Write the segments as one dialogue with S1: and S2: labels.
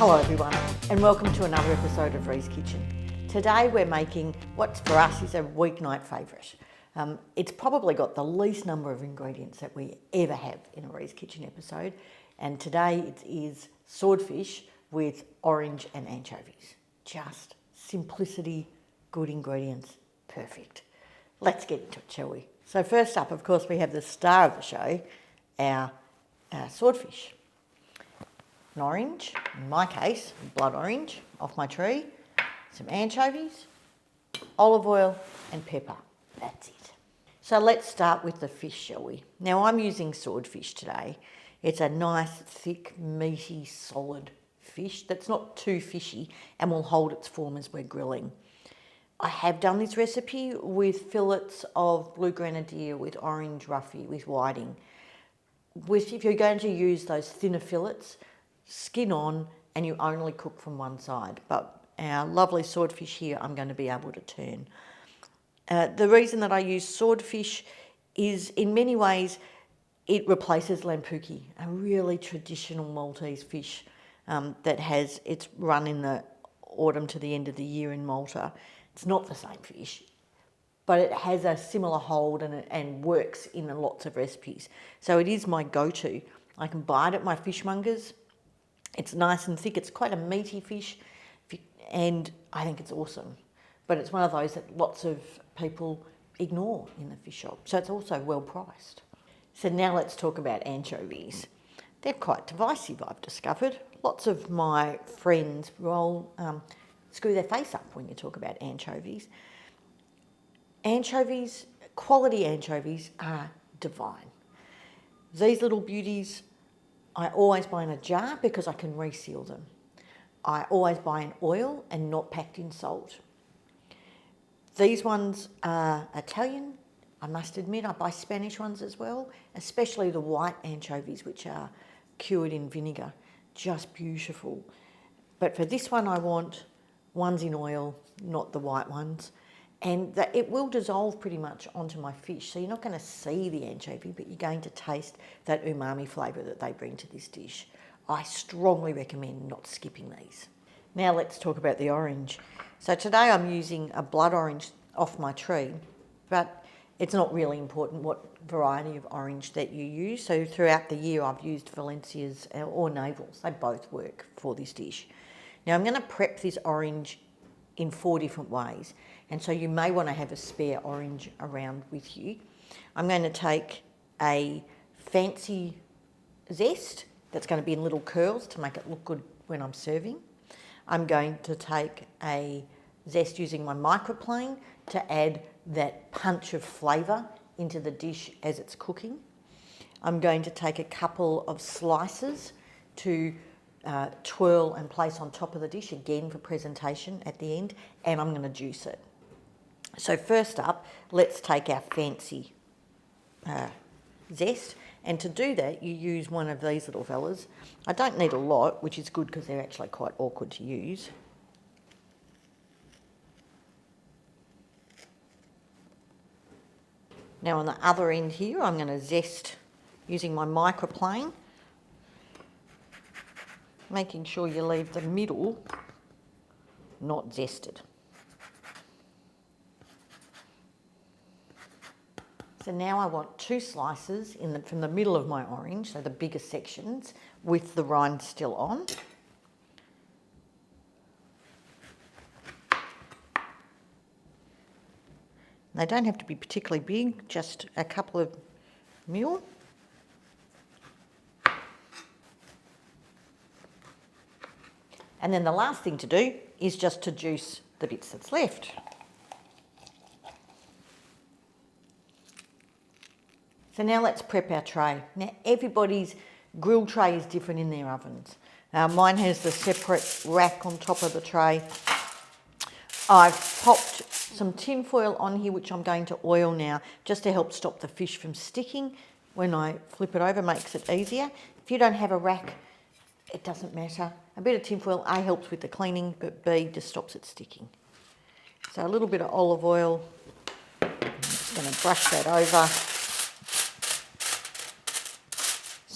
S1: Hello everyone and welcome to another episode of RiesKitchen. Today we're making what for us is a weeknight favourite. It's probably got the least number of ingredients that we ever have in a RiesKitchen episode, and today it is swordfish with orange and anchovies. Just simplicity, good ingredients, perfect. Let's get into it, shall we? So first up, of course, we have the star of the show, our swordfish. An orange, in my case, blood orange off my tree, some anchovies, olive oil and pepper. That's it. So let's start with the fish, shall we? Now I'm using swordfish today. It's a nice, thick, meaty, solid fish that's not too fishy and will hold its form as we're grilling. I have done this recipe with fillets of blue grenadier, with orange roughy, with whiting. If you're going to use those thinner fillets, skin on and you only cook from one side. But our lovely swordfish here, I'm going to be able to turn. The reason that I use swordfish is in many ways it replaces lampuki, a really traditional Maltese fish that has its run in the autumn to the end of the year in Malta. It's not the same fish, but it has a similar hold and works in lots of recipes. So it is my go-to. I can buy it at my fishmongers. It's nice and thick. It's quite a meaty fish, and I think it's awesome. But it's one of those that lots of people ignore in the fish shop. So it's also well priced. So now let's talk about anchovies. They're quite divisive, I've discovered. Lots of my friends screw their face up when you talk about anchovies. Anchovies, quality anchovies, are divine. These little beauties I always buy in a jar because I can reseal them. I always buy in oil and not packed in salt. These ones are Italian. I must admit I buy Spanish ones as well, especially the white anchovies, which are cured in vinegar. Just beautiful. But for this one I want ones in oil, not the white ones. And that it will dissolve pretty much onto my fish. So you're not going to see the anchovy, but you're going to taste that umami flavour that they bring to this dish. I strongly recommend not skipping these. Now let's talk about the orange. So today I'm using a blood orange off my tree, but it's not really important what variety of orange that you use. So throughout the year I've used Valencias or Navels. They both work for this dish. Now I'm going to prep this orange in 4 different ways, and so you may want to have a spare orange around with you. I'm going to take a fancy zest that's going to be in little curls to make it look good when I'm serving. I'm going to take a zest using my microplane to add that punch of flavour into the dish as it's cooking. I'm going to take a couple of slices to twirl and place on top of the dish, again for presentation at the end, and I'm going to juice it. So first up, let's take our fancy zest, and to do that you use one of these little fellas. I don't need a lot, which is good because they're actually quite awkward to use. Now on the other end here I'm going to zest using my microplane, making sure you leave the middle not zested. So now I want 2 slices from the middle of my orange, so the bigger sections, with the rind still on. They don't have to be particularly big, just a couple of mil. And then the last thing to do is just to juice the bits that's left. So now let's prep our tray. Now everybody's grill tray is different in their ovens. Mine has the separate rack on top of the tray. I've popped some tin foil on here, which I'm going to oil now, just to help stop the fish from sticking. When I flip it over, makes it easier. If you don't have a rack, it doesn't matter. A bit of tin foil, A, helps with the cleaning, but B, just stops it sticking. So a little bit of olive oil. I'm just going to brush that over.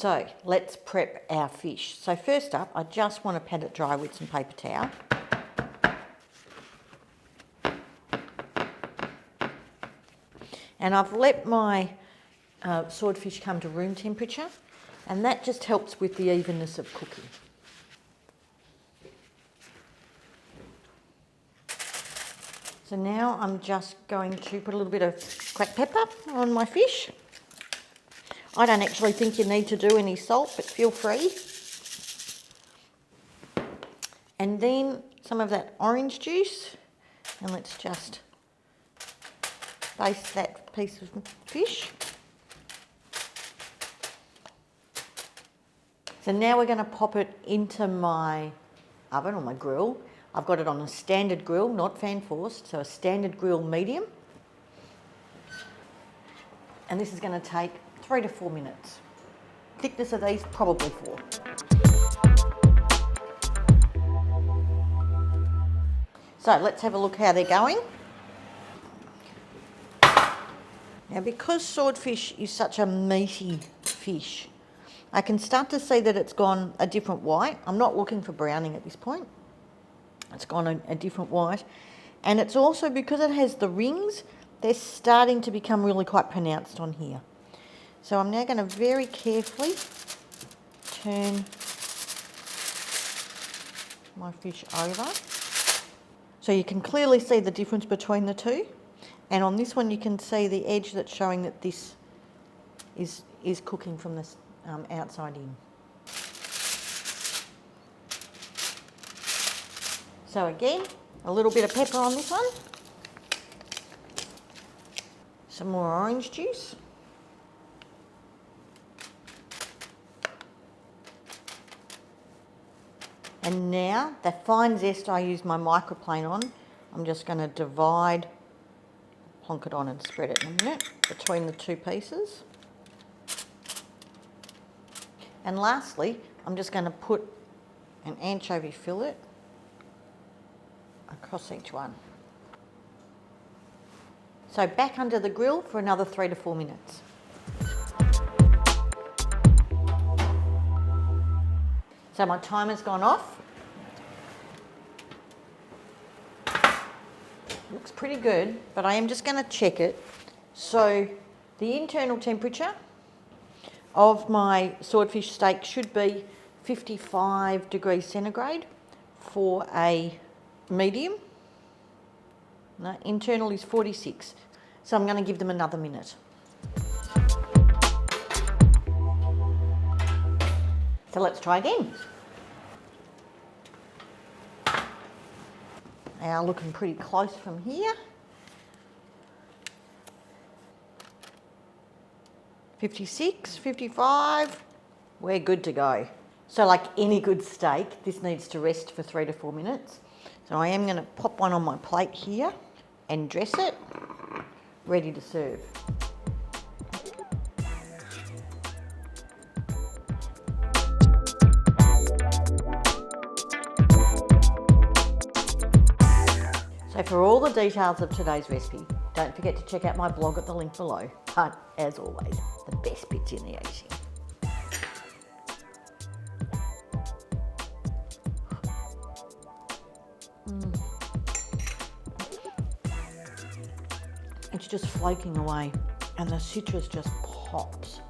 S1: So let's prep our fish. So first up, I just want to pat it dry with some paper towel. And I've let my swordfish come to room temperature, and that just helps with the evenness of cooking. So now I'm just going to put a little bit of cracked pepper on my fish. I don't actually think you need to do any salt, but feel free. And then some of that orange juice, and let's just baste that piece of fish. So now we're going to pop it into my oven or my grill. I've got it on a standard grill, not fan forced, so a standard grill medium. And this is going to take 3 to 4 minutes. Thickness of these, probably 4. So let's have a look how they're going. Now, because swordfish is such a meaty fish, I can start to see that it's gone a different white. I'm not looking for browning at this point. It's gone a different white. And it's also, because it has the rings, they're starting to become really quite pronounced on here. So I'm now going to very carefully turn my fish over. So you can clearly see the difference between the two. And on this one you can see the edge that's showing that this is cooking from the outside in. So again, a little bit of pepper on this one. Some more orange juice. And now, the fine zest I use my microplane on, I'm just going to divide, plonk it on and spread it in a minute between the two pieces. And lastly, I'm just going to put an anchovy fillet across each one. So back under the grill for another 3 to 4 minutes. So my timer's gone off. Looks pretty good, but I am just going to check it. So the internal temperature of my swordfish steak should be 55 degrees centigrade for a medium. No, internal is 46. So I'm going to give them another minute. So let's try again. They are looking pretty close from here. 56, 55, we're good to go. So like any good steak, this needs to rest for 3 to 4 minutes. So I am going to pop one on my plate here and dress it, ready to serve. So for all the details of today's recipe, don't forget to check out my blog at the link below. But as always, the best bit's in the eating. It's just flaking away and the citrus just pops.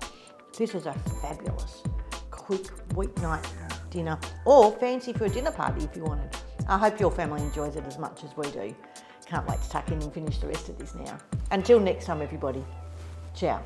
S1: This is a fabulous, quick weeknight dinner, or fancy for a dinner party if you wanted. I hope your family enjoys it as much as we do. Can't wait to tuck in and finish the rest of this now. Until next time, everybody. Ciao.